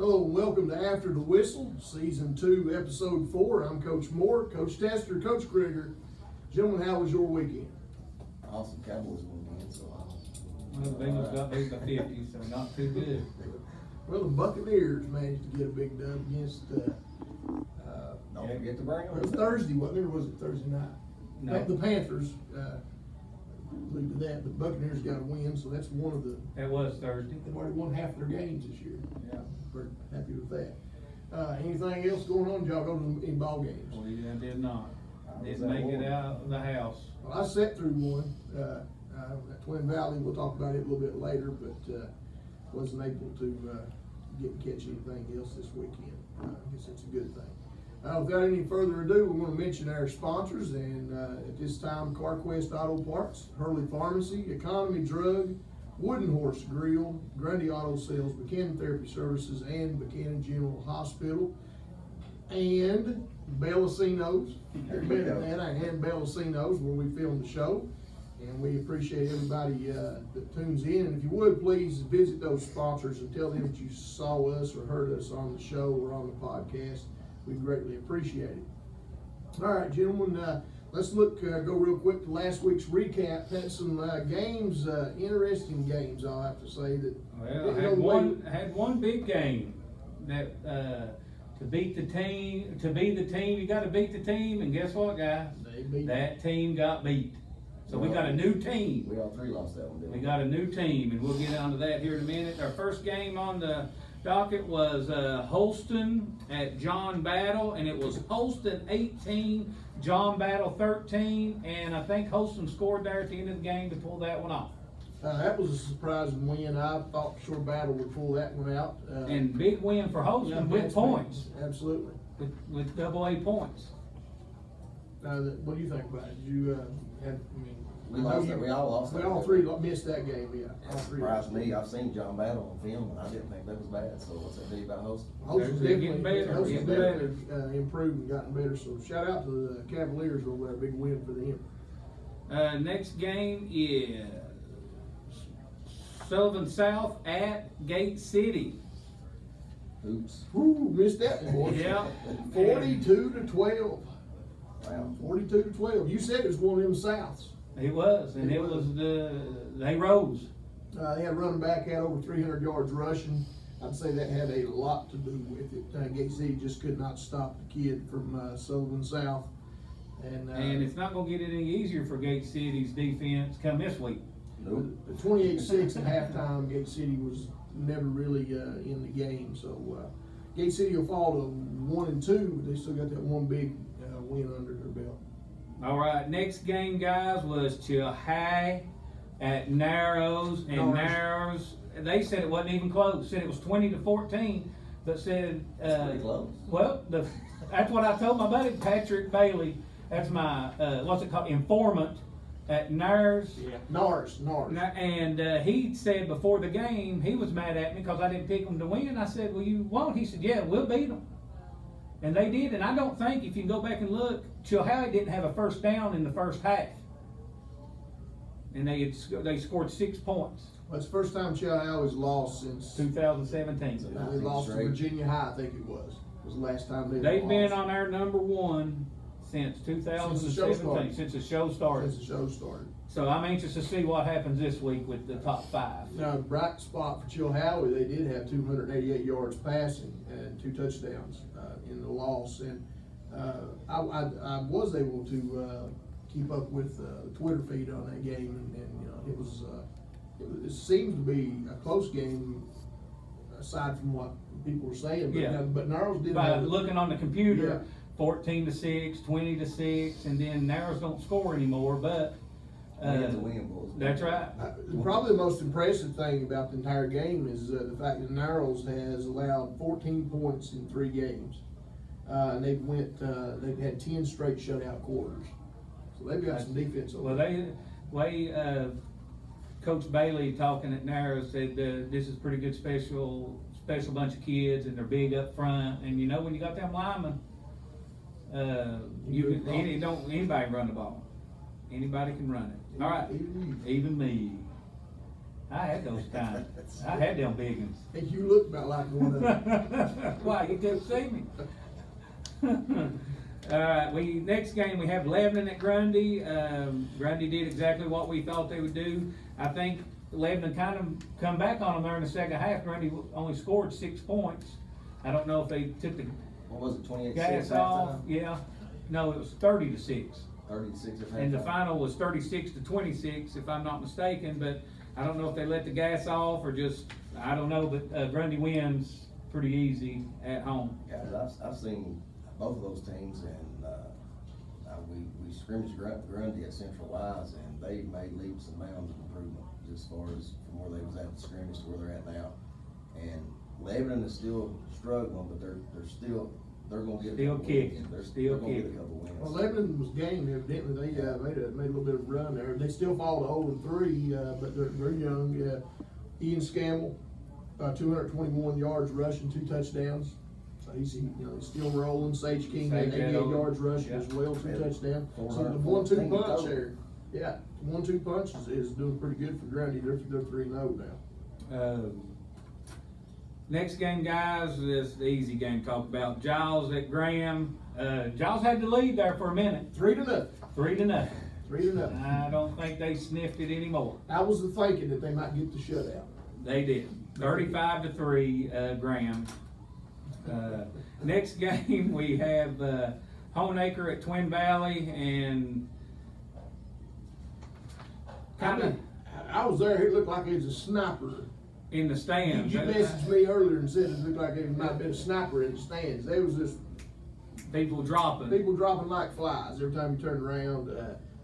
Hello and welcome to After the Whistle, Season 2, Episode 4. I'm Coach Moore, Coach Tester, Coach Krieger. Gentlemen, how was your weekend? Awesome Cowboys weekend, so Well, the Bengals got beat by 50, so not too good. Well, the Buccaneers managed to get a big dub against, don't forget to bring it was them. Thursday, wasn't it, or was it Thursday night? No. The Panthers, leave to that, but Buccaneers got a win, so that's one of the, It was Thursday. they've already won half their games this year. Yeah. We're happy with that. Anything else going on? Did y'all go to any ball games? We did not. I was Didn't at make it one. out of the house. Well, I sat through one, at Twin Valley. We'll talk about it a little bit later, but, wasn't able to, catch anything else this weekend. I guess that's a good thing. Without any further ado, we want to mention our sponsors, and, at this time, CarQuest Auto Parts, Hurley Pharmacy, Economy Drug, Wooden Horse Grill, Grundy Auto Sales, Buchanan Therapy Services, and Buchanan General Hospital, and Bellacino's, There you go. and Bellacino's, where we film the show. And we appreciate everybody that tunes in. And if you would, please visit those sponsors and tell them that you saw us or heard us on the show or on the podcast. We greatly appreciate it. All right, gentlemen, let's go real quick to last week's recap. Had some games, interesting games, I'll have to say. That Well, had one big game that to beat the team, you got to beat the team, and guess what, guys? They beat That team got beat. So we got a new team. We all three lost that one, didn't We we? got a new team, and we'll get onto that here in a minute. Our first game on the docket was Holston at John Battle, and it was Holston 18, John Battle 13, and I think Holston scored there at the end of the game to pull that one off. that was a surprising win. I thought Shore Battle would pull that one out. And big win for Holston with points, Absolutely. with AA points. What do you think about it? Did you We lost that. We all lost We that. all three missed that game. Yeah, all It three. surprised me. I've seen John Battle on film, and I didn't think that was bad. So what's that do about Holston? Holston's They're getting definitely better, Holston's getting definitely improved and gotten better. So shout out to the Cavaliers over there. Big win for them. Next game is Sullivan South at Gate City. Oops. Whoo, missed that one, boy. Yeah. 42-12. Wow. 42-12. You said it was one of them Souths. It was, and It it was. was they rose. They had a running back, had over 300 yards rushing. I'd say that had a lot to do with it. Gate City just could not stop the kid from Sullivan South. And it's not going to get any easier for Gate City's defense come this week. Nope. The 28-6 at halftime, Gate City was never really in the game. So Gate City will fall to 1-2, but they still got that one big win under their belt. All right, next game, guys, was Chilhai at Narrows, and Narrows. They said it wasn't even close. Said it was 20-14, but said That's pretty close. well, that's what I told my buddy Patrick Bailey. That's my what's it called, informant at Narrows. Yeah, NARS. And he said before the game, he was mad at me because I didn't pick them to win. I said, well, you won't. He said, yeah, we'll beat them. And they did. And I don't think, if you can go back and look, Chilhowee didn't have a first down in the first half. And they scored 6 points. Well, it's the first time Chilhowee has lost since 2017. they lost to Virginia High, I think it was. It was the last time They've lost. been on our number one since 2017, since the show started. Since the show started. So I'm anxious to see what happens this week with the top 5. Now, bright spot for Chilhowee, they did have 288 yards passing and 2 touchdowns in the loss. And I was able to keep up with the Twitter feed on that game, and you know, it seems to be a close game aside from what people were saying. But, Yeah. But Narrows did By have looking on the computer, Yeah. 14-6, 20-6, and then Narrows don't score anymore, but We had to win, boys. that's right. Probably the most impressive thing about the entire game is the fact that Narrows has allowed 14 points in 3 games. And they've had 10 straight shutout quarters. So they've got some defense over Well, there. Coach Bailey talking at Narrows said this is pretty good special bunch of kids, and they're big up front. And you know, when you got them linemen, anybody can run the ball. Anybody can run it. All right, even me. I had those times. I had them big ones. Hey, you look about like one of them. Why, you couldn't see me. Next game we have Lebanon at Grundy. Grundy did exactly what we thought they would do. I think Lebanon kind of come back on them there in the second half. Grundy only scored 6 points. I don't know if they took the What was it, 28-6 gas off. halftime? Yeah, no, it was 30-6. 36 at halftime. And the final was 36-26, if I'm not mistaken, but I don't know if they let the gas off or just, I don't know, but Grundy wins pretty easy at home. Guys, I've seen both of those teams, and we scrimmaged Grundy at Central Wise, and they made leaps and bounds of improvement, just as far as from where they was at the scrimmage to where they're at now. And Lebanon is still struggling, but they're gonna get Still a couple kicking. wins. They're Still gonna get a kicking. couple wins. Well, Lebanon was game evidently. They made a little bit of a run there. They still fall to 0-3, but they're young. Ian Scammell, 221 yards rushing, 2 touchdowns. So he's still rolling. Sage King had 88 yards rushing as well, 2 touchdowns. So the 1-2 punch there, yeah, 1-2 punch is doing pretty good for Grundy. They're 3-0 now. Next game, guys, is the easy game to talk about. Giles at Graham. Giles had the lead there for a minute. 3-0. 3-0. 3-0. I don't think they sniffed it anymore. I was thinking that they might get the shutout. They did. 35-3, Graham. Next game, we have Honeacre at Twin Valley, and I was there. It looked like it was a sniper. in the stands. You messaged me earlier and said it looked like there might have been a sniper in the stands. There was just People dropping. people dropping like flies every time you turned around.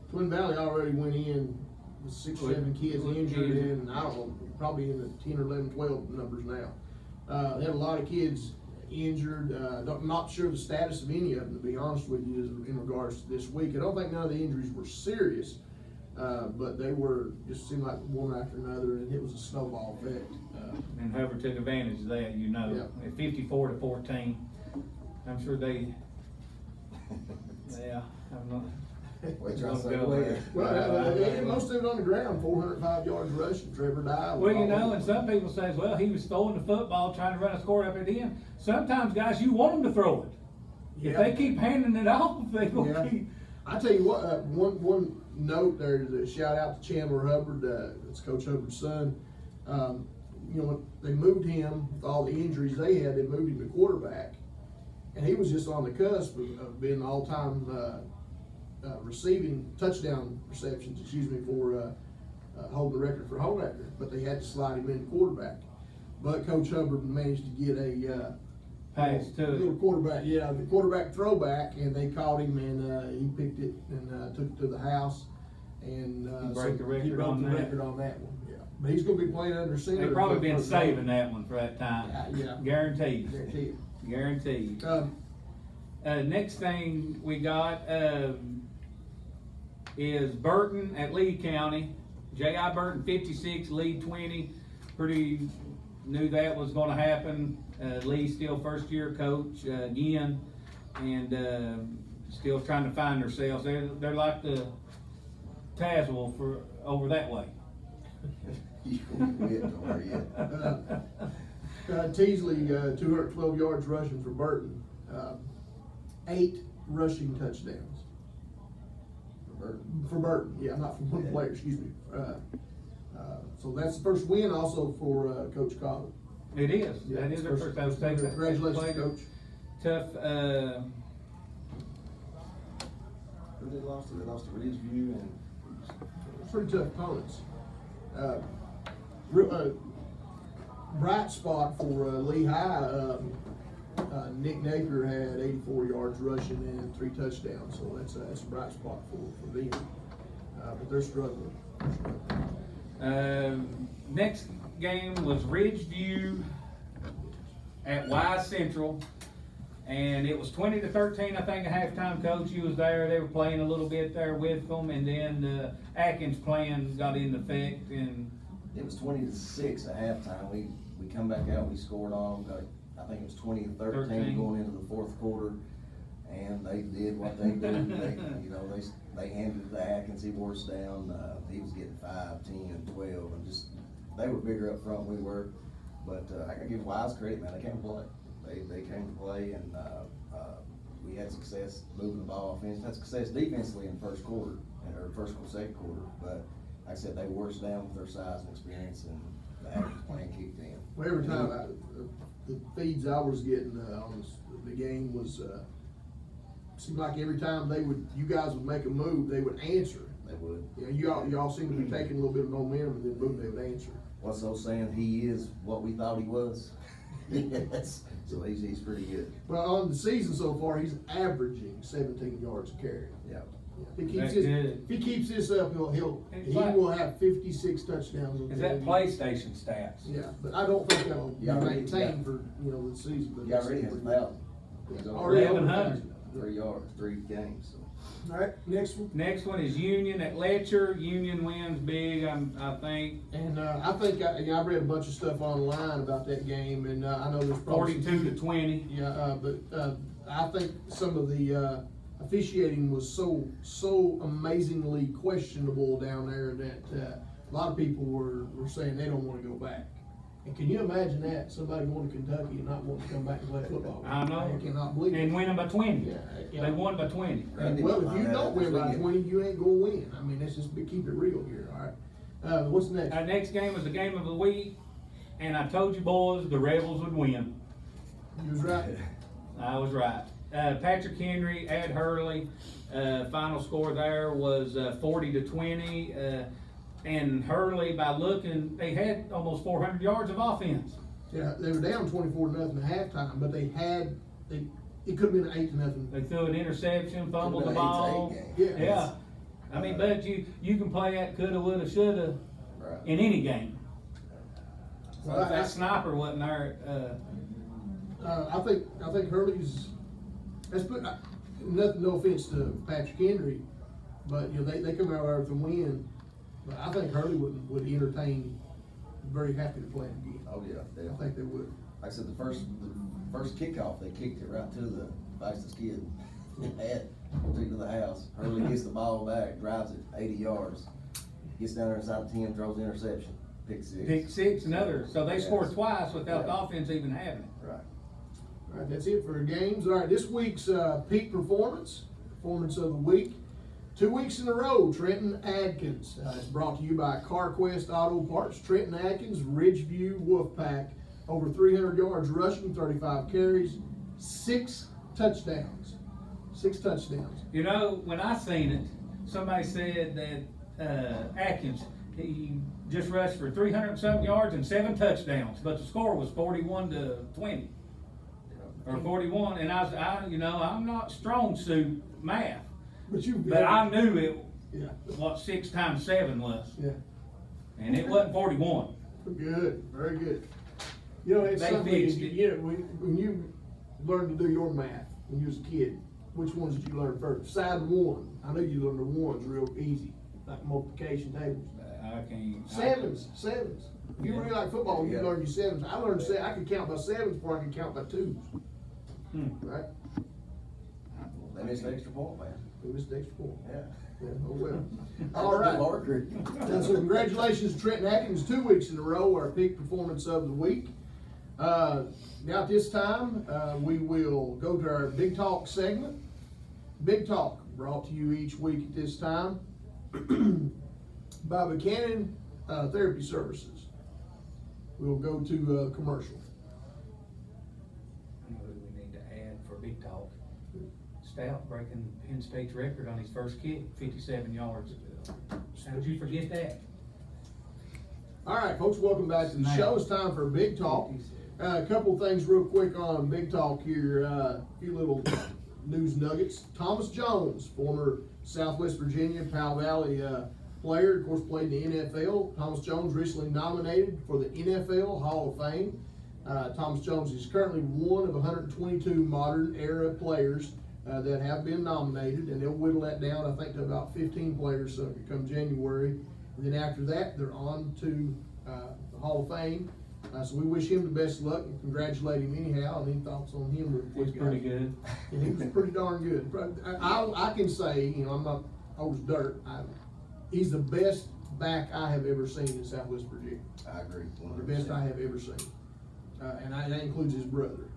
Twin Valley already went in with 6, 7 kids injured, and I don't know, probably in the 10 or 11, 12 numbers now. They had a lot of kids injured. I'm not sure the status of any of them, to be honest with you, in regards to this week. I don't think none of the injuries were serious, but they were, just seemed like one after another, and it was a snowball effect. And Hubbard took advantage of that, Yeah. at 54-14. I'm sure they, yeah, I'm not. Wait, trying to say Go where? there. Well, most of it on the ground, 405 yards rushing. Trevor Dye. Well, and some people say, well, he was throwing the football, trying to run a score up at the end. Sometimes, guys, you want them to throw it. If Yeah. they keep handing it off, they will Yeah. keep. I tell you what, one note there is a shout out to Chandler Hubbard. It's Coach Hubbard's son. When they moved him with all the injuries they had, they moved him to quarterback, and he was just on the cusp of being all-time receiving touchdown receptions. For holding the record for Honeacre, but they had to slide him into quarterback. But Coach Hubbard managed to get a Pass to little it. quarterback, the quarterback throwback, and they caught him, and he picked it and took it to the house, and He broke the record he broke on the that. record on that one. Yeah, but he's going to be playing under center. They've probably been for- saving that one for that time. Yeah. Guaranteed. Guaranteed. Guaranteed. Next thing we got is Burton at Lee County. J.I. Burton 56, Lee 20. Pretty knew that was going to happen. Lee still first year coach again, and still trying to find themselves. They're like the Tazewell for over that way. You quit, don't worry yet. Teasley, 212 yards rushing for Burton. 8 rushing touchdowns. For Burton, yeah, not for one player, excuse me. So that's the first win also for Coach Collins. It is. Yeah, That is their first. I was taking that. Congratulations, Coach. Tough. Who they lost to? They lost to Ridgeview and. Pretty tough opponents. Bright spot for Lehigh. Nick Napier had 84 yards rushing and 3 touchdowns, so that's a bright spot for them. But they're struggling. Next game was Ridgeview at Wise Central, and it was 20-13. I think at halftime. Coach, you was there. They were playing a little bit there with them, and then Adkins plan got into effect, and It was 20-6 at halftime. We come back out, we scored on them, I think it was 20-13 going into the fourth quarter, and they did what they do. They handed it to Adkins, he wore us down. He was getting 5, 10, 12, and just they were bigger up front than we were. But, I gotta give Wise credit, man, they came to play. They came to play, and, we had success moving the ball offense, had success defensively in the first quarter, or second quarter, but like I said, they wore us down with their size and experience, and the Adkins plan kicked in. Well, every time the feeds I was getting, on the game was, seemed like every time you guys would make a move, they would answer. They would. You know, y'all seem to be taking a little bit of momentum, and then boom, they would answer. What's those saying? He is what we thought he was. Yes. So he's pretty good. Well, on the season so far, he's averaging 17 yards a carry. Yeah. If That's good. he keeps this up, he like- will have 56 touchdowns. Is that PlayStation stats? Yeah, but I don't think that'll be Yeah, maintained for, the season. But He already has 1,000. Yeah, Already over 1,100. 3 yards, 3 games, so. All right, next one. Next one is Union at Letcher. Union wins big, I think. And I think I read a bunch of stuff online about that game, and I know there's probably 42-20. Yeah, but I think some of the officiating was so amazingly questionable down there that a lot of people were saying they don't want to go back. And can you imagine that, somebody going to Kentucky and not wanting to come back and play football? I know. I cannot believe it. And winning by 20. Yeah. They won by 20. And, well, if you don't win by 20, you ain't gonna win. I mean, let's just keep it real here, all right? What's next? Our next game was the game of the week, and I told you boys the Rebels would win. You was right. I was right. Patrick Henry at Hurley, final score there was 40-20. And Hurley, by looking, they had almost 400 yards of offense. Yeah, they were down 24-0 at halftime, but it could have been an 8-0. They threw an interception, fumbled the Could've been an ball. 8-8 game. Yeah. I mean, but you can play that coulda, woulda, shoulda Right. in any game. So Well, if that sniper wasn't there, I think Hurley's. No offense to Patrick Henry, but they come out there with a win. But I think Hurley would entertain, very happy to play again. Oh, yeah. I think they would. Like I said, the first kickoff, they kicked it right to the fastest kid. To the house. Hurley gets the ball back, drives it 80 yards, gets down there inside the 10, throws the interception, pick 6. pick 6, another. So they Yes. scored twice without the Yeah. offense even having it. Right. All right, that's it for games. All right, this week's peak performance of the week. 2 weeks in a row, Trenton Adkins. It's brought to you by CarQuest Auto Parts. Trenton Adkins, Ridgeview Wolfpack, over 300 yards rushing, 35 carries, 6 touchdowns. 6 touchdowns. You know, when I seen it, somebody said that Adkins, he just rushed for 300 and something yards and 7 touchdowns, but the score was 41-20 or 41. And I'm not strong suit math, but I knew it. Yeah. What 6 times 7 was, Yeah. and it wasn't 41. Good, very good. It's They something, fixed it. when you learned to do your math when you was a kid, which ones did you learn first? Side 1. I know you learned the ones real easy, like multiplication tables. I can't. Sevens. If you Yeah. really like football, you Yeah. learn your sevens. I learned I could count by sevens before I could count by 2s. Right? They missed an extra point, man. It was the extra point. Yeah. Yeah, oh well. All right. Lord. So congratulations to Trenton Adkins, 2 weeks in a row, our peak performance of the week. Now at this time, we will go to our Big Talk segment. Big Talk, brought to you each week at this time by Buchanan Therapy Services. We'll go to commercial. I know who we need to add for Big Talk. Stout breaking Penn State's record on his first kick, 57 yards. How'd you forget that? All right, folks, welcome back to the show. It's time for Big Talk. A couple of things real quick on Big Talk here. A few little news nuggets. Thomas Jones, former Southwest Virginia Powell Valley player, of course played in the NFL. Thomas Jones recently nominated for the NFL Hall of Fame. Thomas Jones is currently one of 122 modern era players that have been nominated, and they'll whittle that down, I think, to about 15 players so come January. And then after that, they're on to the Hall of Fame. So we wish him the best of luck and congratulate him anyhow. Any thoughts on him? He's pretty good. And he was pretty darn good. I can say, I'm not old as dirt. he's the best back I have ever seen in Southwest Virginia. I agree. The best I have ever seen. And that includes his brother.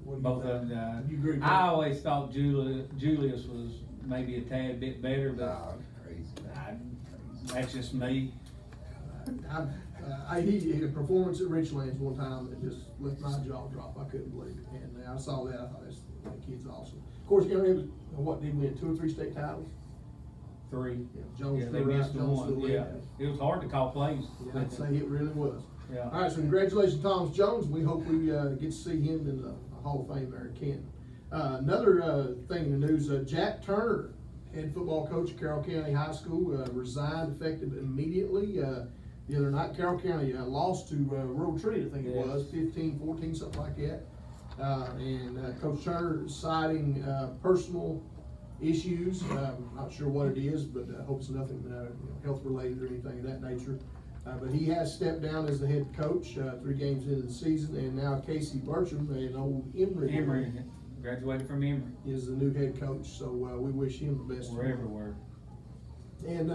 What do you Both think? of them. You agree, I Tom? always thought Julius was maybe a tad bit better, but Nah, crazy. that's just me. He had a performance at Richlands one time that just left my jaw drop. I couldn't believe it. And I saw that. I thought, that kid's awesome. Of course, you know, he was, what, did he win 2 or 3 state titles? 3. Yeah, Jones Yeah, still they right, missed Jones one. still Yeah, leading. it was hard to call plays. Yeah, I'd say it really was. Yeah. All right, so congratulations, Thomas Jones. We hope we get to see him in the Hall of Fame there in Canton. Another thing in the news, Jack Turner, head football coach at Carroll County High School, resigned effective immediately. The other night, Carroll County lost to Rural Tree, I think it was, 15-14, something like that. And Coach Turner citing personal issues. Not sure what it is, but I hope it's nothing health related or anything of that nature. But he has stepped down as the head coach 3 games into the season, and now Casey Burcham, an old Emory graduated from Emory. is the new head coach. So we wish him the best. We're everywhere. And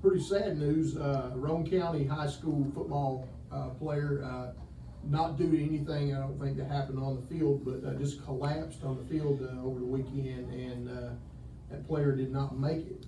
pretty sad news, Roane County High School football player, not due to anything I don't think that happened on the field, but just collapsed on the field over the weekend, and that player did not make it.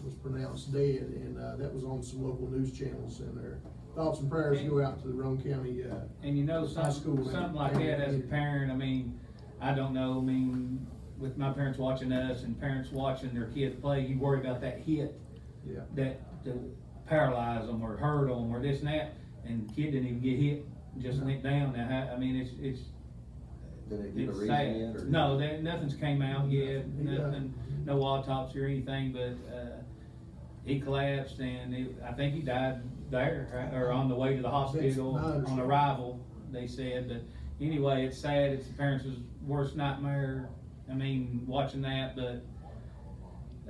Was pronounced dead, and that was on some local news channels, and their thoughts and prayers go out to the Roane County And you know, high school. something like that as a parent, I mean, I don't know, I mean, with my parents watching us and parents watching their kids play, you worry about that hit. Yeah. That to paralyze them or hurt them or this and that, and the kid didn't even get hit, just went down. Now, I mean, it's Did they give a it's reason sad. yet? Or No, nothing's came out yet, Yeah. nothing, no autopsy or anything, but, he collapsed and I think he died there, right? Or on the way to the hospital, That's my on understanding. arrival, they said. But anyway, it's sad, it's the parents' worst nightmare, I mean, watching that, but,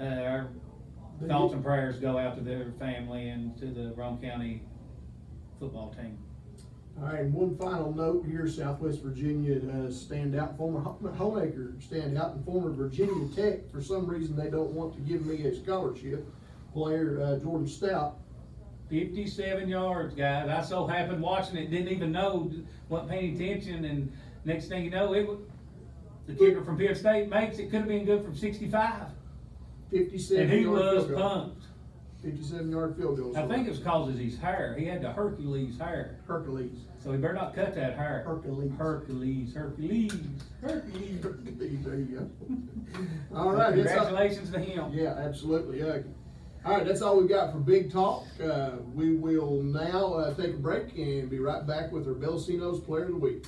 our thoughts and prayers go out to their family and to the Roane County football team. All right, and one final note here, Southwest Virginia standout, former Homeacre standout, and former Virginia Tech. For some reason, they don't want to give me a scholarship. Player Jordan Stout. 57 yards, guys. I so happened watching it, didn't even know, wasn't paying attention, and next thing you know, the kicker from Pitt State makes it. Could have been good from 65. 57 And he yard was field goal. pumped. 57-yard field goal. I think it was cause of his hair. He had the Hercules hair. Hercules. So he better not cut that hair. Hercules. Hercules. There you go. All right. that's all- Congratulations to him. Yeah, absolutely. All right, that's all we've got for Big Talk. We will now take a break and be right back with our Belsino's Player of the Week.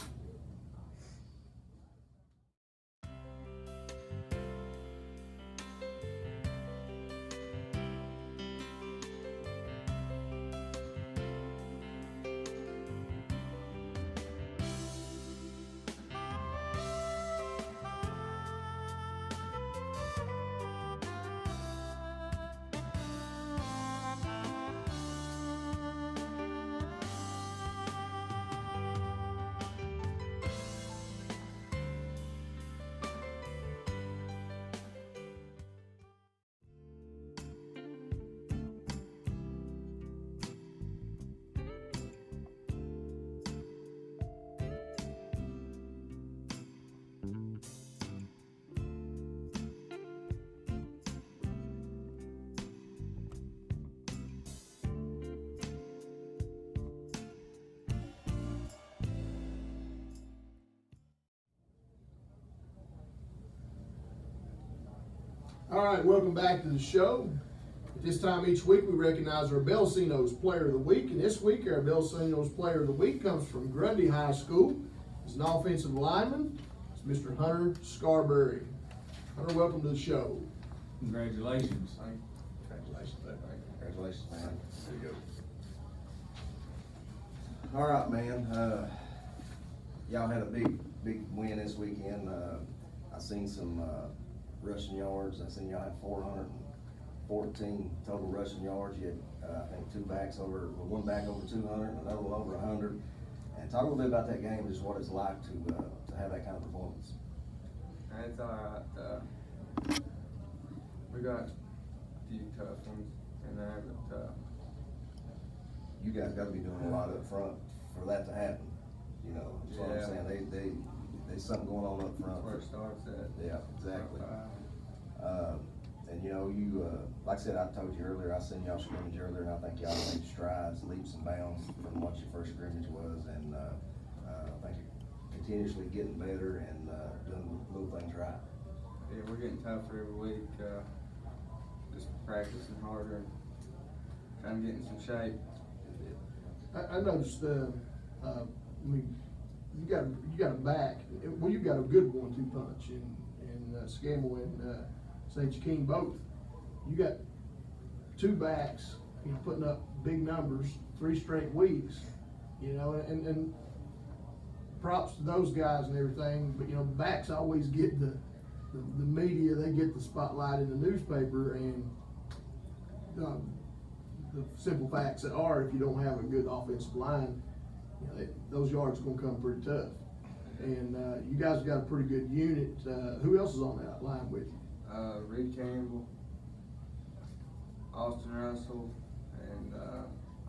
All right, welcome back to the show. At this time each week, we recognize our Belsino's Player of the Week, and this week our Belsino's Player of the Week comes from Grundy High School. He's an offensive lineman. It's Mr. Hunter Scarberry. Hunter, welcome to the show. Congratulations. Congratulations, buddy. Congratulations, man. There you go. All right, man. Y'all had a big win this weekend. I seen some rushing yards. I seen y'all had 414 total rushing yards. You had, I think, one back over 200, and another one over 100. And talk a little bit about that game, just what it's like to have that kind of performance. It's alright. We got few tough ones in there, but, You guys gotta be doing a lot up front for that to happen, you know, that's what I'm Yeah. saying, there's something going on up front. that's where it starts at. Yeah, exactly. And you know, like I said, I told you earlier, I seen y'all scrimmage earlier, and I think y'all made strides, leaps and bounds from what your first scrimmage was, and, I think you're continuously getting better and, doing little things right. Yeah, we're getting tougher every week, just practicing harder and trying to get in some shape. I noticed, I mean, you got a back, well, you got a good 1-2 punch in Scammell and, St. Joaquin both. You got 2 backs, you know, putting up big numbers 3 straight weeks, you know, and props to those guys and everything, but you know, backs always get the media, they get the spotlight in the newspaper, and the simple facts that are, if you don't have a good offensive line, you know, those yards are gonna come pretty tough. And you guys have got a pretty good unit. Who else is on that line with you? Reed Campbell, Austin Russell, and,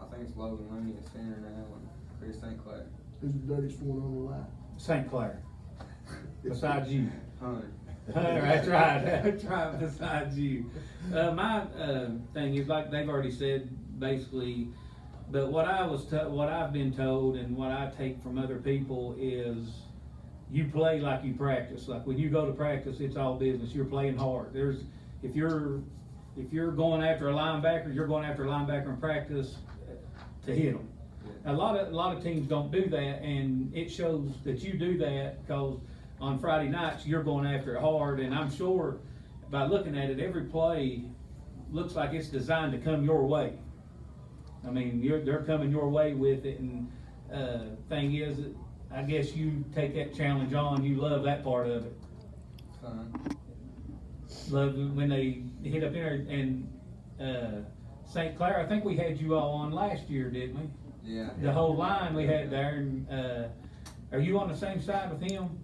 I think it's Logan Looney at center now, and Chris St. Clair. Who's the dirtiest one on the line? St. Clair, besides you. Hunter. That's right, that's right, besides you. My thing is, like they've already said, basically, but what I've been told and what I take from other people is you play like you practice. Like when you go to practice, it's all business. You're playing hard. If you're going after a linebacker, you're going after a linebacker in practice to hit them. A lot of teams don't do that, and it shows that you do that because on Friday nights you're going after it hard. And I'm sure by looking at it, every play looks like it's designed to come your way. I mean, they're coming your way with it, and thing is, I guess you take that challenge on. You love that part of it. Fun. Love when they hit up there. And St. Clair, I think we had you all on last year, didn't we? Yeah. The whole line we had there. And are you on the same side with him?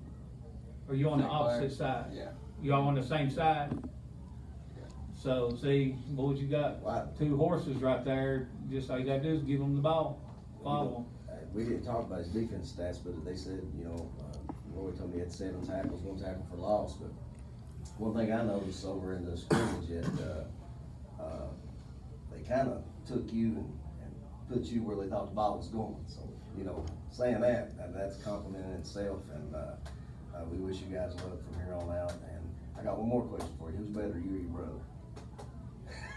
Or are you on the St. Clair. opposite side? Yeah. You all on the same side? Yeah. So, see, boys, you got Wow. 2 horses right there. Just all you gotta do is give them the ball, follow them. We didn't talk about his defense stats, but they said, you know, Roy told me he had 7 tackles, 1 tackle for loss, but one thing I noticed over in the scrimmage that, they kinda took you and put you where they thought the ball was going, so, you know, saying that's a compliment in itself, and, we wish you guys luck from here on out, and I got one more question for you, who's better, you or your brother?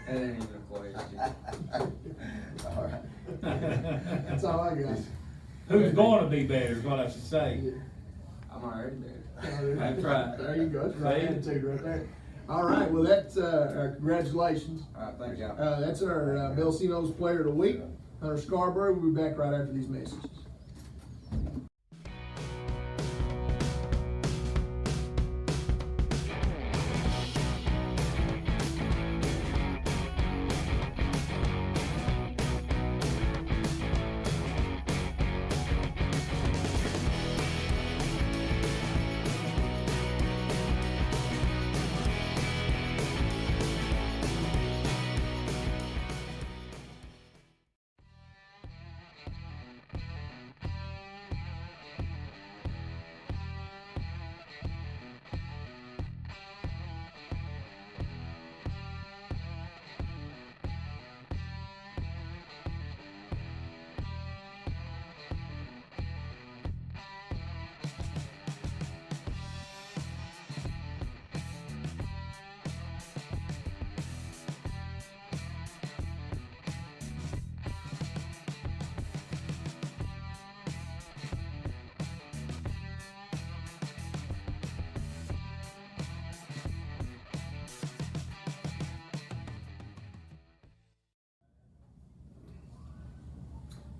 That ain't even a question. All right. That's all I got. Who's gonna be better is what I should say. Yeah. I'm already there. That's right. There you go, that's the right See? attitude right there. All right, well, that's, congratulations. All right, thanks, y'all. That's our Belsino's Player of the Week, Hunter Scarberry. We'll be back right after these messages.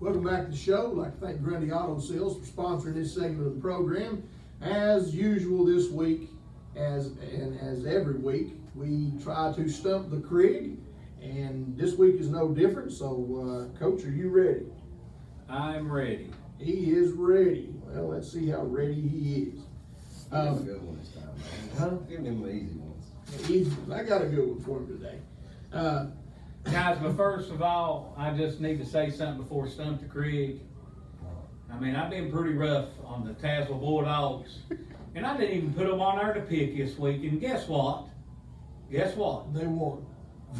Welcome back to the show. I'd like to thank Grundy Auto Sales for sponsoring this segment of the program. As usual this week, as every week, we try to stump the Crig, and this week is no different. So, Coach, are you ready? I'm ready. He is ready. Well, let's see how ready he is. Give him a good one this time, man. Huh? Give him the easy ones. I got a good one for him today. Guys, but first of all, I just need to say something before Stump the Crig. I mean, I've been pretty rough on the Tazewell Bulldogs, and I didn't even put them on there to pick this week, and guess what? Guess what? They won.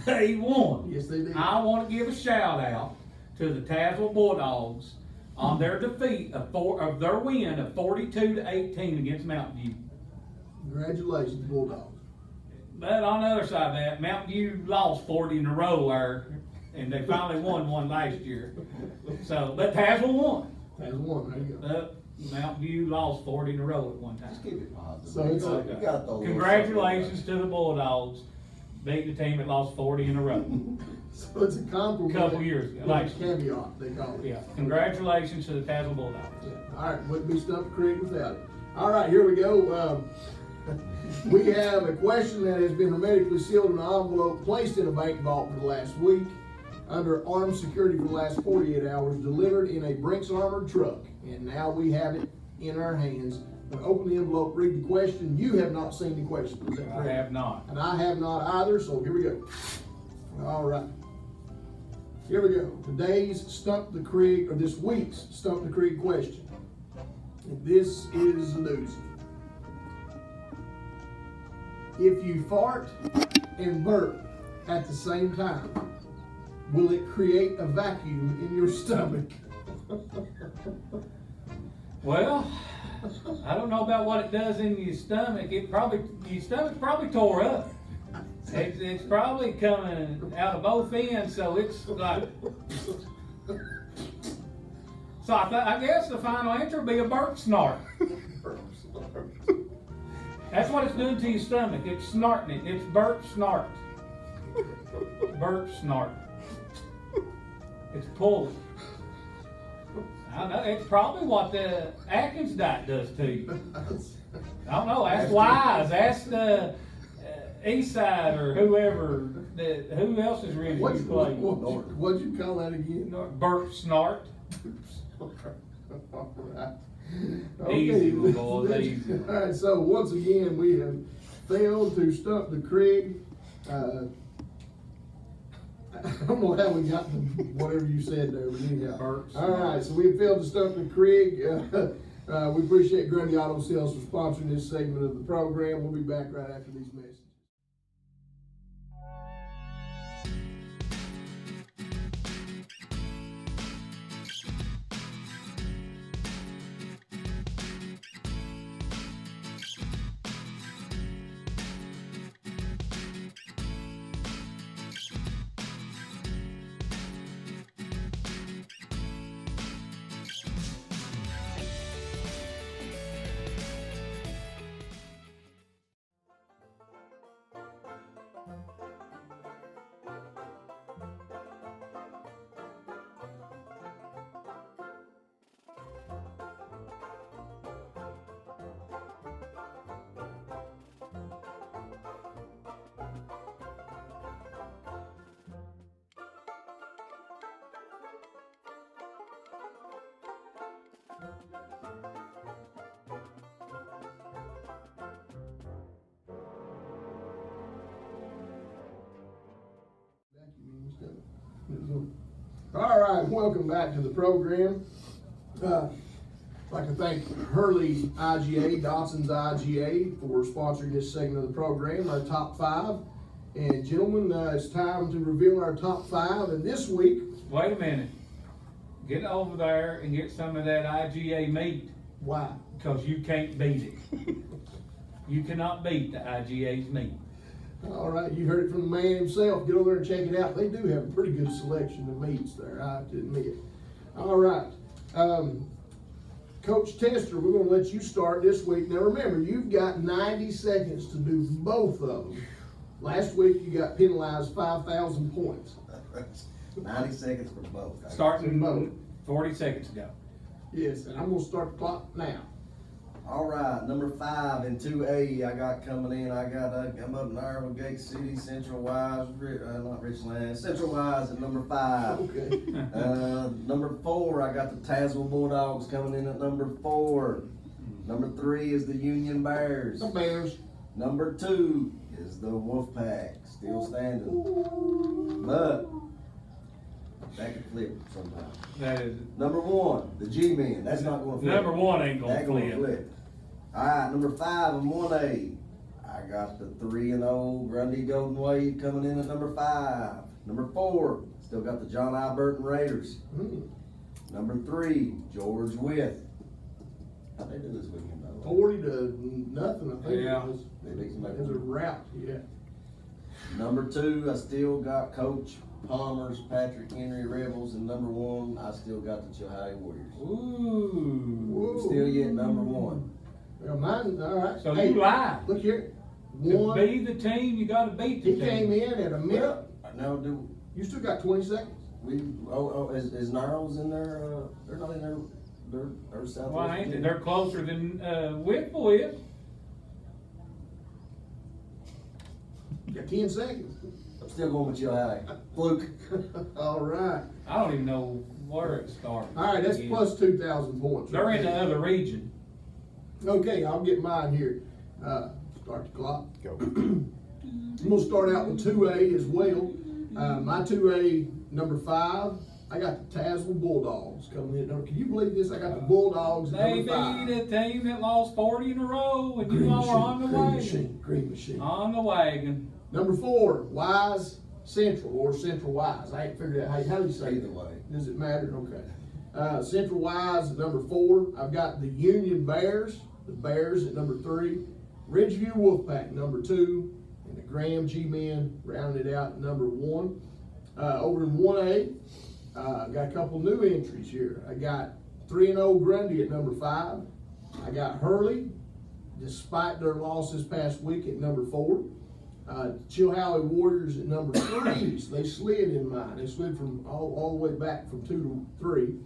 They won. Yes, they did. I want to give a shout out to the Tazewell Bulldogs on their defeat of their win of 42-18 against Mountain View. Congratulations, Bulldogs. But on the other side of that, Mountain View lost 40 in a row there, and they finally won one last year. So, but Tazewell won. That's one. There you go. But Mountain View lost 40 in a row at one time. Just keep it positive. So it's You got those Congratulations to the Bulldogs, beating the team that lost 40 in a row. So it's a compliment. Couple years ago, With like- a caveat, they call it. Yeah, congratulations to the Tazewell Bulldogs. Yeah. All right, wouldn't be Stump the Crig without it. All right, here we go. We have a question that has been hermetically sealed in an envelope, placed in a bank vault for the last week, under armed security for the last 48 hours, delivered in a Brinks armored truck, and now we have it in our hands. But open the envelope, read the question. You have not seen the question, is that I correct? have not. And I have not either, so here we go. All right. Here we go. Today's Stump the Crig, or this week's Stump the Crig question. And this is a doozy. If you fart and burp at the same time, will it create a vacuum in your stomach? Well, I don't know about what it does in your stomach. Your stomach's probably tore up. It's probably coming out of both ends, so it's like. So I guess the final answer would be a burp snort. That's what it's doing to your stomach. It's snorting it. It's burp snort. Burp snort. It's pulling. I don't know. It's probably what the Adkins diet does to you. I don't know. Ask Wise. Ask the Eastside or whoever. Who else is really What'd playing? you call that again? Burp snort. All right. Easy, little boys, easy. All right, so once again, we have failed to stump the Crig. I don't know how we got to whatever you said there, but anyhow. Burps. All right, so we have failed to stump the Crig. We appreciate Grundy Auto Sales for sponsoring this segment of the program. We'll be back right after these messages. All right, welcome back to the program. I'd like to thank Hurley IGA, Dotson's IGA, for sponsoring this segment of the program, our top five. And gentlemen, it's time to reveal our top five. And this week, Wait a minute. Get over there and get some of that IGA meat, why? because you can't beat it. You cannot beat the IGA's meat. All right, you heard it from the man himself. Get over there and check it out. They do have a pretty good selection of meats there, I have to admit. All right. Coach Tester, we're going to let you start this week. Now remember, you've got 90 seconds to do both of them. Last week you got penalized 5,000 points. 90 seconds for both. Starting Both. 40 seconds ago. Yes, and I'm going to start the clock now. All right, number 5 in 2A, I got coming in. I'm up in Iowa, Gate City, Central Wise, not Richland, Central Wise at number 5. Okay. Number 4, I got the Tazewell Bulldogs coming in at number 4. Number 3 is the Union Bears. The Bears. Number 2 is the Wolfpack, still standing. But that could flip sometimes. That is, Number 1, the G-men. That's not gonna flip. number 1 ain't gonna That flip. All right, number 5 in 1A. I got the 3-0 Grundy Golden Wave coming in at number 5. Number 4, still got the John I. Burton Raiders. Number 3, George With. How'd they do this weekend, by the way? 40 to nothing, I think Yeah. it was. They beat somebody. It was a rout, yeah. Number 2, I still got Coach Palmer's Patrick Henry Rebels, and number 1, I still got the Chilhowee Warriors. Ooh. Whoa. Still yet number 1. Well, mine, all right. So Hey, you lied. Look here. To One, be the team, you gotta beat the he team. came in at a minute. Well, now do You still got 20 seconds. is Niles in there? They're not in there. They're Southwest. Why ain't they? Virginia. They're closer than Whitwell is. You got 10 seconds. I'm still going with Chilhowee. Fluke. All right. I don't even know where it started. All right, that's Yeah. plus 2,000 points. They're right in the there. other region. Okay, I'll get mine here. Start the clock. Go. I'm gonna start out with 2A as well. My 2A, number 5, I got the Tazewell Bulldogs coming in. Can you believe this? I got the Bulldogs at They number 5. beat a team that lost 40 in a row, and you all are on the Green wagon. machine, green machine. On the wagon. Number 4, Wise Central, or Central Wise. I ain't figured out how do you say Either that? way. Does it matter? Okay. Central Wise at number 4. I've got the Union Bears, the Bears at number 3. Ridgeview Wolfpack, number 2. And the Graham G-Men rounded out at number 1. Over in 1A, got a couple new entries here. I got 3-0 Grundy at number 5. I got Hurley, despite their loss this past week, at number 4. Chilhowee Warriors at number 3. So they slid in mine. They slid from all the way back from 2 to 3.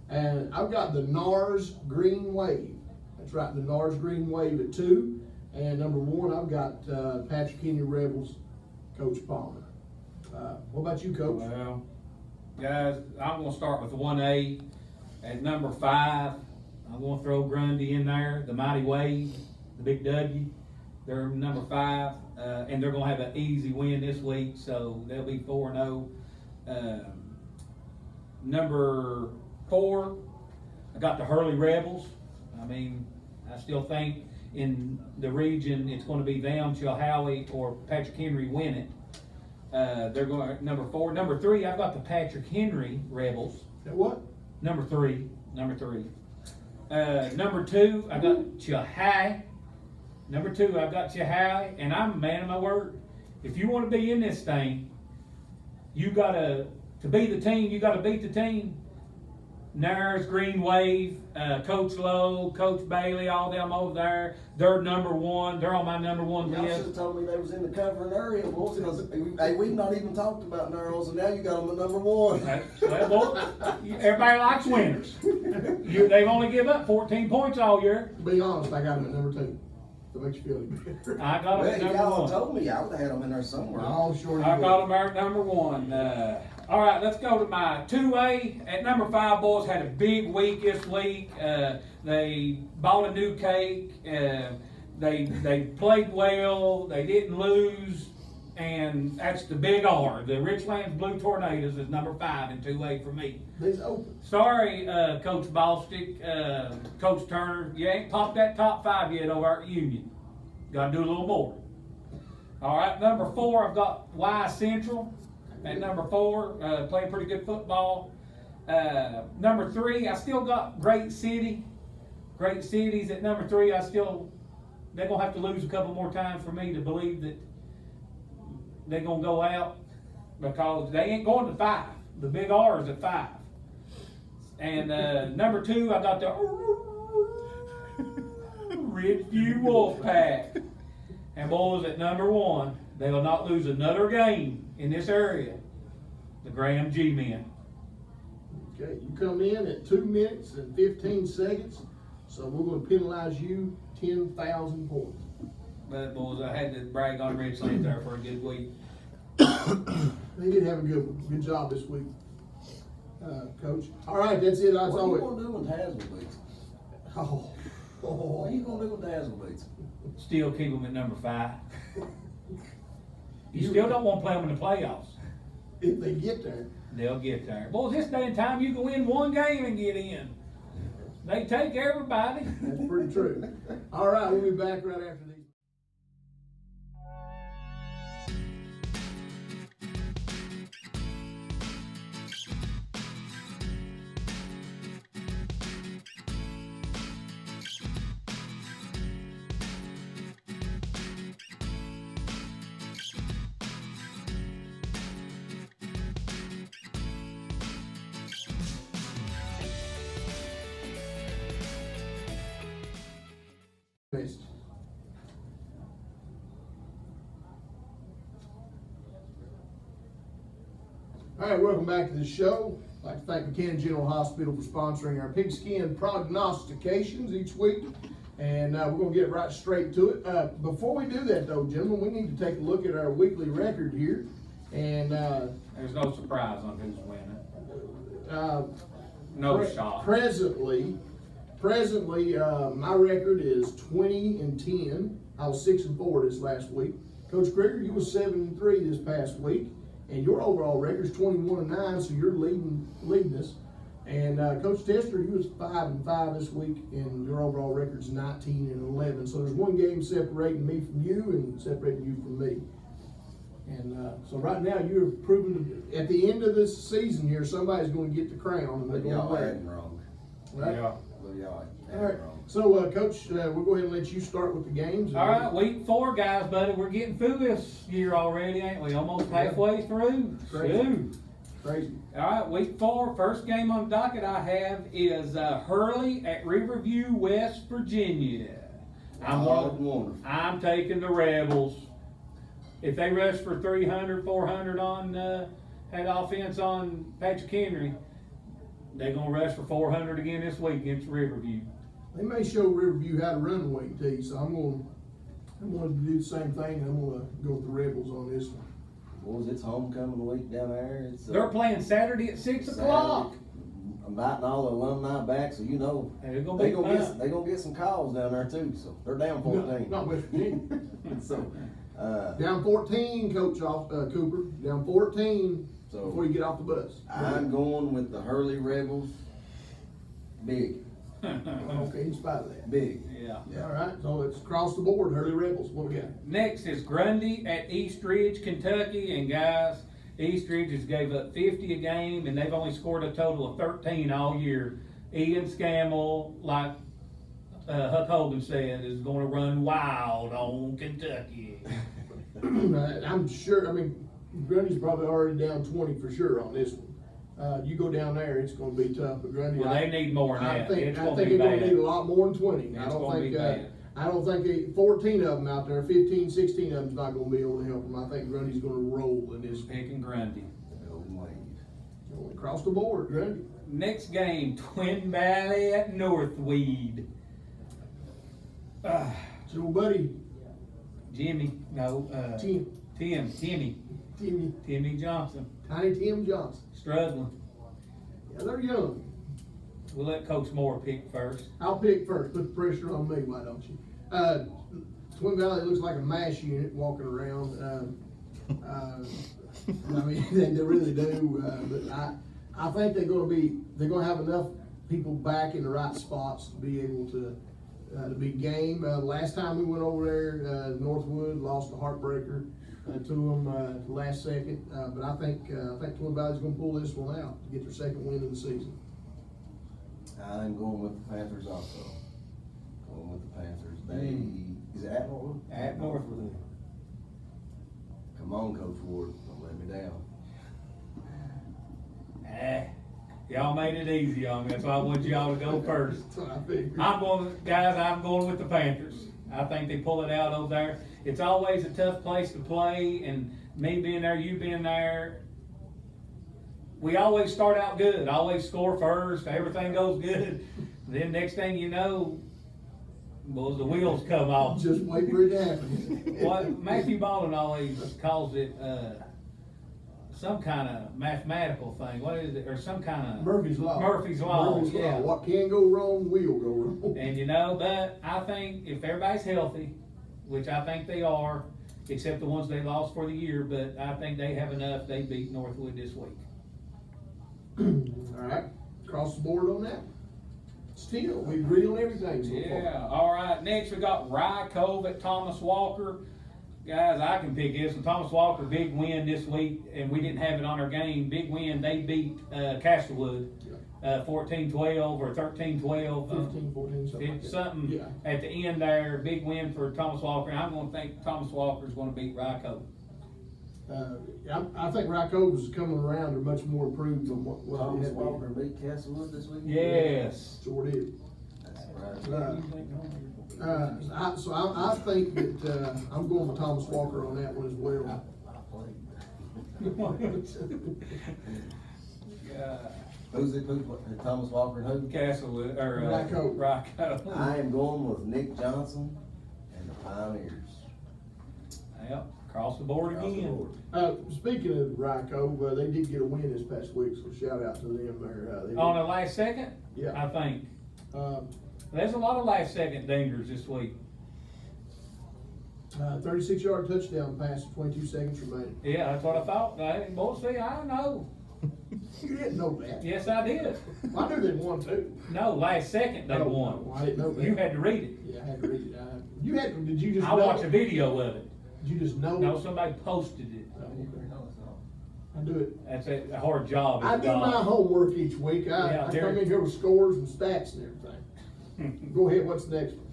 And I've got the NARS Green Wave. That's right, the NARS Green Wave at 2. And number 1, I've got Patrick Henry Rebels, Coach Palmer. What about you, Coach? Well, guys, I'm gonna start with 1A. At number 5, I'm gonna throw Grundy in there, the Mighty Wave, the Big W. They're number 5, and they're gonna have an easy win this week, so they'll be 4-0. Number 4, I got the Hurley Rebels. I mean, I still think in the region it's gonna be them, Chilhowee, or Patrick Henry win it. They're going number 4. Number 3, I've got the Patrick Henry Rebels. That what? Number 3. Number 2, I got Chilhowee. Number 2, I've got Chilhowee, and I'm a man of my word. If you want to be in this thing, you gotta be the team. You gotta beat the team. Nares, Green Wave, Coach Lowe, Coach Bailey, all them over there. They're number 1. They're on my number 1 Y'all should list. have told me they was in the covering area, boys. Hey, we've not even talked about Narrows, and now you got them at number 1. Well, boy, everybody likes winners. They've only given up 14 points all year. To be honest, I got them at number 2. That makes you feel any better. I got them Well, at if number y'all 1. told me, I would have had them in there somewhere. Oh, sure you I would. got them at number 1. All right, let's go to my 2A. At number 5, boys had a big week this week. They bought a new cake. They played well. They didn't lose. And that's the big R. The Richlands Blue Tornadoes is number 5 in 2A for me. These open. Sorry, Coach Ballstick, Coach Turner, you ain't popped that top 5 yet over at Union. Got to do a little more. All right, number 4, I've got Y Central. At number 4, playing pretty good football. Number 3, I still got Great City. Great Cities at number 3. They're gonna have to lose a couple more times for me to believe that they're gonna go out, because they ain't going to 5. The big R is at 5. And number 2, I got the Ridgeview Wolfpack. And boys, at number 1, they will not lose another game in this area. The Graham G-Men. Okay, you come in at 2 minutes and 15 seconds, so we're gonna penalize you 10,000 points. But boys, I had to brag on Richlands there for a good week. They did have a good job this week, Coach. All right, that's it. That's What all. are you going to do when Tazewell beats? Oh, What are you going to do when Tazewell beats? Still keep them at number 5. You still don't want to play them in the playoffs. if they get there. They'll get there. Boys, this day and time, you can win one game and get in. They take everybody. That's pretty true. All right, we'll be back right after these. All right, welcome back to the show. I'd like to thank McKenna General Hospital for sponsoring our pigskin prognostications each week. And we're going to get right straight to it. Before we do that, though, gentlemen, we need to take a look at our weekly record here. And there's no surprise on who's winning. No shot. Presently, my record is 20-10. I was 6-4 this last week. Coach Krieger, you was 7-3 this past week, and your overall record is 21-9, so you're leading us. And Coach Tester, you was 5-5 this week, and your overall record's 19-11. So there's one game separating me from you and separating you from me. And so right now you're proving at the end of this season here, somebody's going to get the crown and they're going to Y'all wear ain't it. wrong. Right? Yeah. Well, y'all ain't All right. wrong. So, Coach, we'll go ahead and let you start with the games. All right, week 4, guys, buddy. We're getting through this year already, ain't we? Almost halfway through. Crazy. Shoot. Crazy. All right, week 4, first game on the docket I have is Hurley at Riverview, West Virginia. Wonderful. I'm taking the Rebels. If they rush for 300, 400 on that offense on Patrick Henry, they're going to rush for 400 again this week against Riverview. They may show Riverview how to run the wing tee, so I'm going to do the same thing. I'm going to go with the Rebels on this one. Boys, it's homecoming week down there. It's, They're playing Saturday at 6 o'clock. Inviting all the alumni back, so you know They're gonna they be gonna fun. get some calls down there too. So they're down 14. Not West Virginia. So Down 14, Coach Cooper. Down 14 So- before you get off the bus. I'm going with the Hurley Rebels. Big, Okay, in spite of that. big. Yeah. All right, so it's across the board, Hurley Rebels. What we got? Next is Grundy at East Ridge, Kentucky, and guys, East Ridge has gave up 50 a game, and they've only scored a total of 13 all year. Ian Scammell, like Huck Hogan said, is going to run wild on Kentucky. I'm sure, I mean, Grundy's probably already down 20 for sure on this one. You go down there, it's going to be tough, but Grundy. Well, they need more than I that. think It's they're going to be going to need a bad. lot more than 20. It's gonna be bad. I don't think 14 of them out there, 15, 16 of them's not going to be able to help them. I think Grundy's going to roll in this. Picking Grundy. Golden Wave. Across the board, Grundy. Next game, Twin Valley at Northweed. So, buddy, Timmy Timmy Johnson, Tiny Tim Johnson. struggling. Yeah, they're young. We'll let Coach Moore pick first. I'll pick first. Put the pressure on me, why don't you? Twin Valley looks like a MASH unit walking around. I mean, they really do. But I think they're going to have enough people back in the right spots to be able to be game. Last time we went over there, Northwood lost a heartbreaker to them at the last second. But I think Twin Valley's going to pull this one out to get their second win of the season. I'm going with the Panthers also. Going with the Panthers. Is it at Northwood? At Northwood. Come on, Coach Ward. Don't let me down. Y'all made it easy on me. That's why I want y'all to go first. That's what I figured. I'm going with the Panthers. I think they pull it out over there. It's always a tough place to play, and me being there, you being there, we always start out good. Always score first. Everything goes good. Then next thing you know, well, the wheels come off. Just wait for it to happen. What Matthew Baldwin always calls it, some kind of mathematical thing. What is it? Or some kind of Murphy's Law. Murphy's Law, yeah. What can go wrong will go wrong. And but I think if everybody's healthy, which I think they are, except the ones they lost for the year, but I think they have enough. They beat Northwood this week. All right, across the board on that. Still, we agree on everything so far. Yeah, all right. Next, we got Rye Cove at Thomas Walker. Guys, I can pick this one. Thomas Walker, big win this week, and we didn't have it on our game. Big win. They beat Castlewood 14-12 or 13-12. 15, 14, something like that. Something Yeah. at the end there. Big win for Thomas Walker. I'm going to think Thomas Walker is going to beat Rye Cove. I think Rye Cove is coming around. They're much more improved than what they Thomas had Walker been. beat Castlewood this week? Yes. Sure did. That's surprising. I think that, I'm going with Thomas Walker on that one as well. Who's Thomas Walker and who? Castlewood or Rye Cove. Rye Cove. I am going with Nick Johnson and the Pioneers. Yep. Across the board Across the again. board. Speaking of Rye Cove, they did get a win this past week, so shout out to them there. They On the last second? Yeah. I think. Um, There's a lot of last second dingers this week. 36-yard touchdown pass, 22 seconds remaining. Yeah, that's what I thought. Boy, see, I know. You didn't know that. Yes, I did. I knew they won too. No, last second they Oh, won. no, I didn't know that. You had to read it. Yeah, I had to read it. Did you just I know watched a it? video of it. Did you just know No, it? somebody posted it. Oh, okay. I do it. That's a hard job. I it's do my God. homework each week. I come Derek. in here with scores and stats and everything. Go ahead, what's the next one?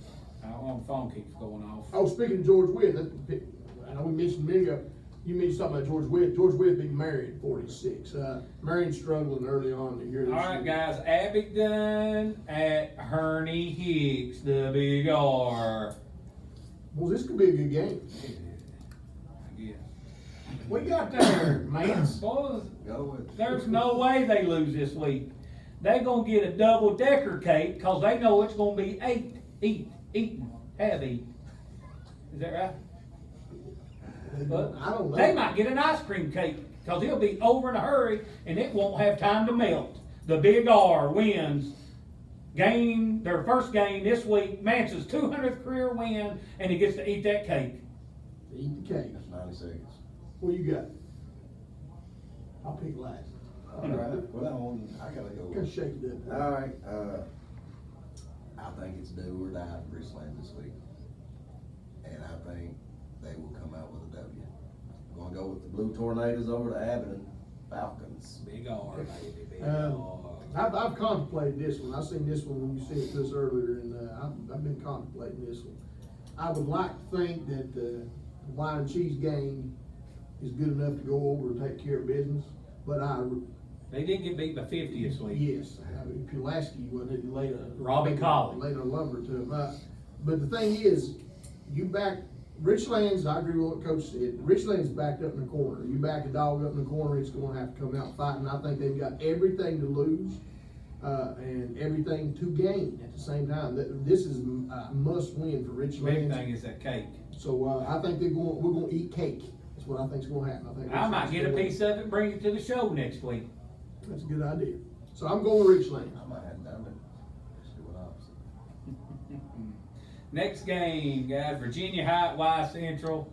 I don't know, the phone keeps going off. Oh, speaking of George Witt, I know we mentioned a minute ago, you mentioned something about George Witt. George Witt being married at 46. Marion struggling early on in the year. All right, guys. Abingdon at Herney Hicks, the Big R. Well, this could be a good game. Yeah. What you got there, man? Boys, Go with. there's no way they lose this week. They gonna get a double-decker cake because they know it's gonna be eaten. Is that right? But I don't know. they might get an ice cream cake because it'll be over in a hurry and it won't have time to melt. The Big R wins their first game this week, Mance's 200th career win, and he gets to eat that cake. Eat the cake. That's 90 seconds. What you got? I'll pick last. All right. Well, I gotta go. Gotta shake it up. All right. I think it's do or die for Richland this week, and I think they will come out with a W. I'm gonna go with the Blue Tornadoes over to Abingdon Falcons. Big R, baby, Big R. I've contemplated this one. I seen this one when you sent it to us earlier, and I've been contemplating this one. I would like to think that the wine and cheese game is good enough to go over and take care of business, but They did get beat by 50 this week. yes, Pulaski wasn't it later? Robbie Colley. Later lumber to him. But the thing is, you back Richlands. I agree with what Coach said. Richlands backed up in the corner. You back a dog up in the corner, it's going to have to come out fighting. I think they've got everything to lose and everything to gain at the same time. This is a must win for Richlands. Big thing is that cake. So I think we're going to eat cake. That's what I think is going to happen. I think I might Richlands get a gonna win. piece of it and bring it to the show next week. That's a good idea. So I'm going with Richlands. I might have done it. See what opposite. Next game, guys, Virginia High at Y Central.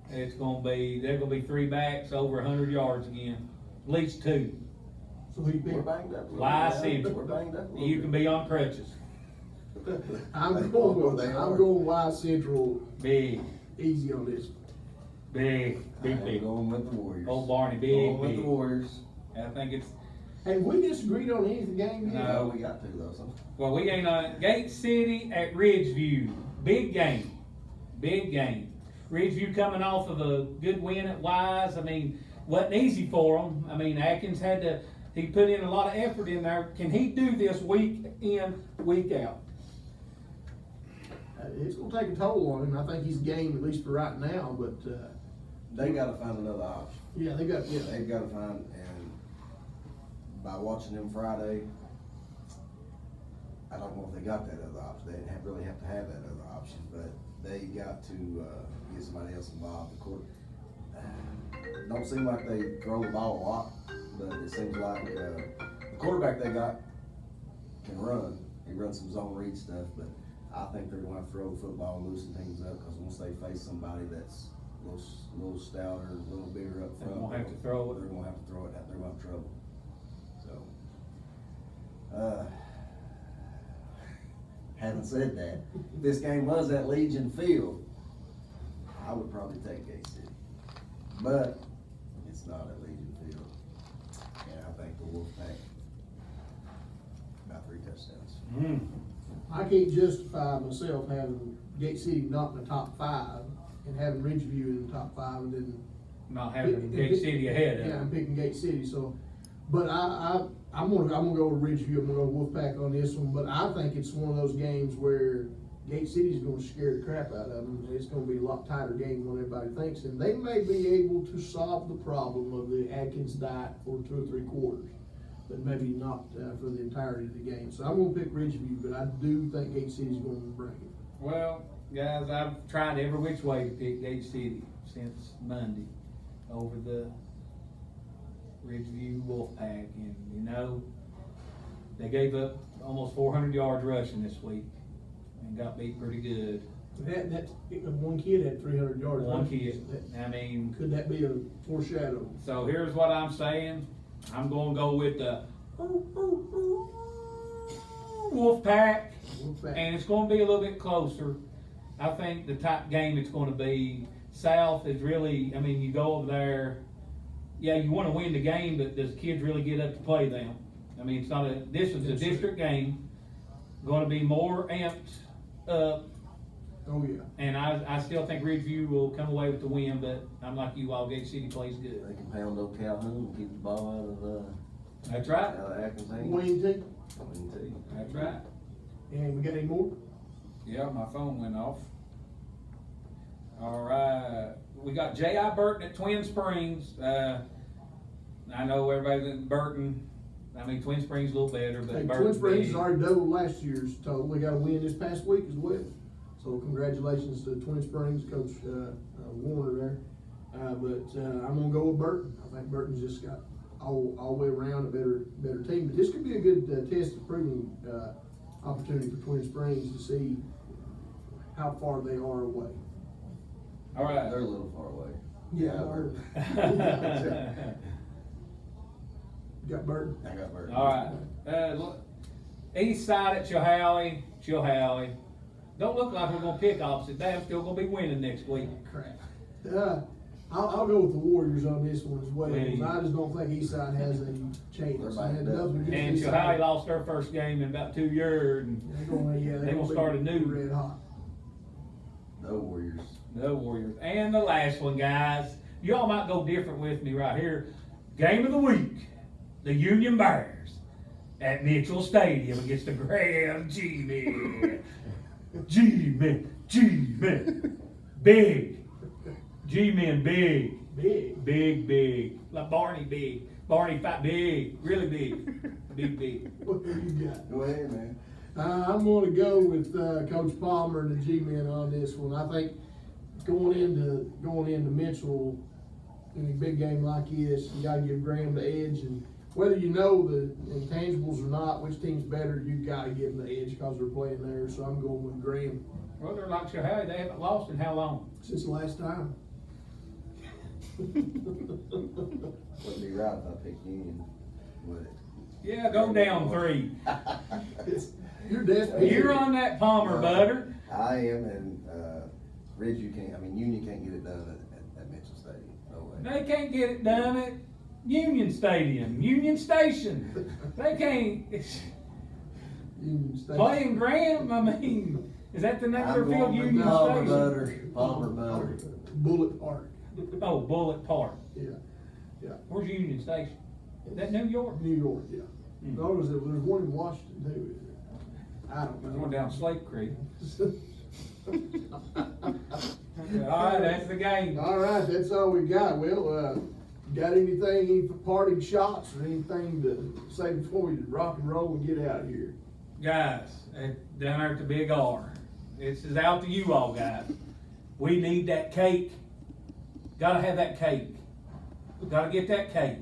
They're gonna be three backs over 100 yards again, at least two. So who you We're pick? banged up. a little Y bit. Central. We're banged up. a little You bit. can be on crutches. I'm are. going Y Central Big, easy on this. big, I big, am big. going with the Warriors. Old Barney, Going big, with the big. Warriors. I think it's, Hey, we disagreed on any of the game yet? No, we got two though. So. well, we ain't on it. Gate City at Ridgeview. Big game. Big game. Ridgeview coming off of a good win at Wise. I mean, wasn't easy for them. I mean, Adkins he put in a lot of effort in there. Can he do this week in, week out? It's gonna take a toll on him. I think he's game at least for right now, but, They got to find another option. yeah, they got, yeah. They've got to find, and by watching them Friday, I don't know if they got that other option. They didn't really have to have that other option, but they got to get somebody else involved. The court don't seem like they throw the ball a lot, but it seems like the quarterback they got can run. He runs some zone read stuff, but I think they're going to throw the football and loosen things up because once they face somebody that's little stouter, a little bigger up They front. won't have to throw it. They're gonna have to throw it out, they're gonna have trouble. So, having said that, if this game was at Legion Field, I would probably take Gate City. But it's not at Legion Field. And I think the Wolfpack, about 3 touchdowns. I can't justify myself having Gate City not in the top 5 and having Ridgeview in the top 5 and then. Not having Gate City ahead of Yeah, I'm them. picking Gate City, so, but I'm gonna go with Ridgeview, I'm gonna go Wolfpack on this one, but I think it's one of those games where Gate City's gonna scare the crap out of them. It's gonna be a lot tighter game than everybody thinks, and they may be able to solve the problem of the Adkins diet for 2 or 3 quarters, but maybe not for the entirety of the game. So I'm gonna pick Ridgeview, but I do think Gate City's gonna bring it. Well, guys, I've tried every which way to pick Gate City since Monday over the Ridgeview Wolfpack, and you know, they gave up almost 400 yards rushing this week and got beat pretty good. That one kid had 300 yards. One rushing. kid. I mean, Could that be a foreshadow? so here's what I'm saying. I'm gonna go with the Wolfpack, Wolfpack. and it's gonna be a little bit closer. I think the top game it's gonna be. South is really, I mean, you go over there, yeah, you wanna win the game, but does kids really get up to play them? I mean, it's not this is a district game, gonna be more amped up, Oh, yeah. and I still think Ridgeview will come away with the win, but I'm like you all, Gate City plays good. They can pound old Calhoun and keep the ball out of, That's right, out of Atkins' hands. Wayne T. Win too. that's right. And we got any more? Yeah, my phone went off. All right, we got J.I. Burton at Twin Springs. I know everybody's in Burton. I mean, Twin Springs a little better, but Hey, Burton. Twin Springs has already doubled last year's total. They got a win this past week as well. So congratulations to Twin Springs, Coach Warner there. But I'm gonna go with Burton. I think Burton's just got all the way around a better team. But this could be a good test of proving opportunity for Twin Springs to see how far they are away. All right. They're a little far away. Yeah. You got Burton? I got Burton. All right. Look, east side at Chilhowie. Don't look like we're gonna pick opposite. They're still gonna be winning next week. Crap. I'll go with the Warriors on this one as well. Hey. 'Cause I just don't think Eastside has any chance. They're banged up. Nothing against And Eastside. Chilhowie lost their first game in about 2 years, and They're gonna gonna start be anew. red hot. No Warriors. the Warriors. And the last one, guys. Y'all might go different with me right here. Game of the week. The Union Bears at Mitchell Stadium against the Graham G-Men. G-Men. Big. G-Men big. Big. Like Barney big. Barney fat big. Really big. Big. What do you got? Go ahead, man. I'm going to go with Coach Palmer and the G-Men on this one. I think going into Mitchell in a big game like this, you got to give Graham the edge. And whether you know the intangibles or not, which team's better, you got to give them the edge because they're playing there. So I'm going with Graham. Well, they're like Chilhowie. They haven't lost in how long? Since the last time. Wouldn't be right if I picked Union, would it? Yeah, go down 3. You're desperate. You're on that Palmer butter. I am, and Union can't get it done at Mitchell Stadium. No way. They can't get it done at Union Stadium, Union Station. They can't. Union Station. Playing Graham, I mean, is that the name of their I'm field, going with Union Palmer Station? butter. Palmer butter. Bullet Park. Oh, Bullet Park. Yeah. Where's Union Station? Is that New York? New York, yeah. Hmm. No, there's one in Washington too. I don't There's know. one down Slate Creek. All right, that's the game. All right, that's all we got. Well, got any parting shots or anything to say before we rock and roll and get out of here? Guys, down there at the Big R, this is out to you all, guys. We need that cake. Gotta have that cake. Gotta get that cake.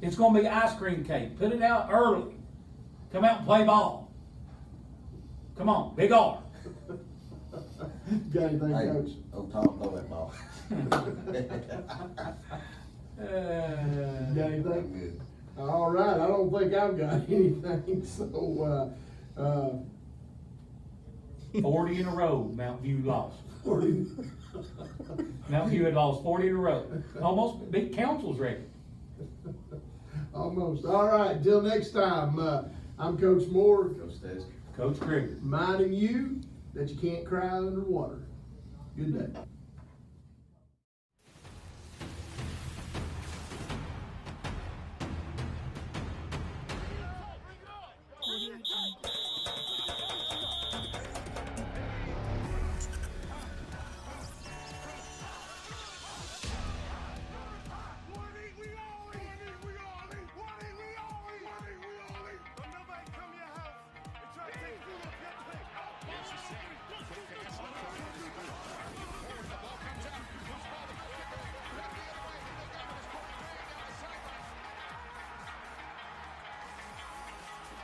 It's gonna be ice cream cake. Put it out early. Come out and play ball. Come on, Big R. Got anything, Hey, Coach? oh, Tom, throw that ball. Got anything? I'm good. All right, I don't think I've got anything, so, 40 in a row, Mount View lost. 40. Mount View had lost 40 in a row. Almost beat Council's record. Almost. All right, till next time, I'm Coach Moore, Coach Stes. Coach Krieger. reminding you that you can't cry underwater. Good day.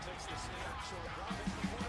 Takes the snap, short drop.